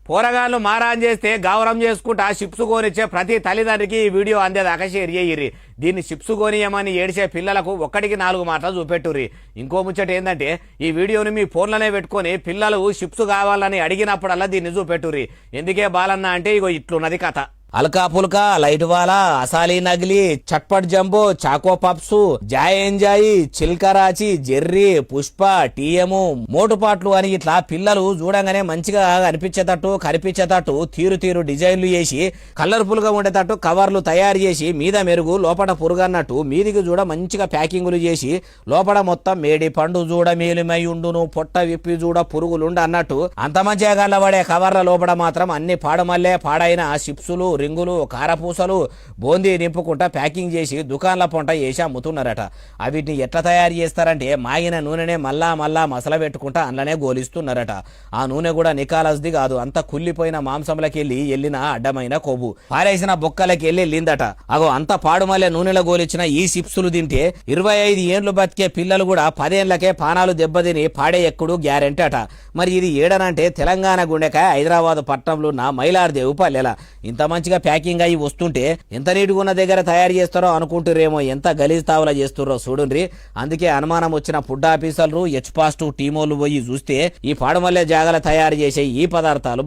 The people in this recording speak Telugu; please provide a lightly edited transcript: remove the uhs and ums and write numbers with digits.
పోరగాళ్ళు మారాన్ చేస్తే గౌరవం చేసుకుంటా చిప్స్ కొనిచ్చే ప్రతి తల్లిదండ్రికి ఈ వీడియో అందేదాకా షేర్ చేయర్రి. దీన్ని చిప్స్ కొనియమని ఏడిచే పిల్లలకు ఒక్కటికి 4 మాటలు చూపెట్టుర్రి. ఇంకో ముచ్చట ఏంటంటే ఈ వీడియోని మీ ఫోన్లోనే పెట్టుకొని పిల్లలు చిప్స్ కావాలని అడిగినప్పుడల్లా దీన్ని చూపెట్టుర్రి. ఎందుకే బాలన్న అంటే ఇగో ఇట్లున్నది కథ. అల్కా పుల్కా, లైట్ వాలా, అసాలీ నగిలి, చట్పట్ jumbo, choco puffs, joy enjoy, చిల్కరాచి, జెర్రీ, పుష్ప, టీఎము, మోటుపాట్లు అని ఇట్లా పిల్లలు చూడంగానే మంచిగా అనిపించేటట్టు కనిపించేటట్టు తీరు తీరు డిజైన్లు చేసి కలర్ఫుల్ గా ఉండేటట్టు కవర్లు తయారు చేసి మీద మెరుగు లోపల పురుగు అన్నట్టు మీదికి చూడ మంచిగా ప్యాకింగులు చేసి లోపల మొత్తం మేడి పండు చూడ మేలిమై ఉండును, పొట్ట విప్పి చూడ పురుగులుండు అన్నట్టు అంత మంచిగా గల్లబడే కవర్ల లోపల మాత్రం అన్ని పాడమల్లే పాడైన చిప్సులు, రింగులు, కారపూసలు, బోందీ నింపుకుంటా ప్యాకింగ్ చేసి దుకాణాల పొంట వేసి అమ్ముతున్నారట. వీటిని ఎట్లా తయారు చేస్తారంటే మాగిన నూనెనే మళ్ళా మసల పెట్టుకుంటా అందులోనే గోలిస్తున్నారట. ఆ నూనె కూడా నికాలస్ది కాదు, అంత కుళ్ళిపోయిన మాంసంలోకి వెళ్ళిన అడ్డమైన కొవ్వు పారేసిన బొక్కలకి వెళ్ళిందట. అగో అంత పాడుమల్లె నూనెలో గోలిచ్చిన ఈ చిప్సులు తింటే 25 ఏండ్లు బతికే పిల్లలు కూడా 10 ఏళ్లకే పానాలు దెబ్బతిని పాడే ఎక్కుడు గ్యారెంటీ అట. మరి ఇది ఏడనంటే తెలంగాణ గుండెకాయ హైదరాబాద్ పట్టణంలో ఉన్న మైలార్దేవు పల్లెల. ఇంత మంచిగా ప్యాకింగ్ అయ్యి వస్తుంటే ఎంత నీటుగా ఉన్న దగ్గర తయారు చేస్తారో అనుకుంటురేమో, ఎంత గలీజ్ తావలా చేస్తుర్రో చూడుండ్రి. అందుకే అనుమానం వచ్చిన ఫుడ్ ఆఫీసర్లు హెచ్ పాజిటివ్ టీమోలు పోయి చూస్తే ఈ పాడుమల్లె జాగల తయారు చేసే ఈ పదార్థాలు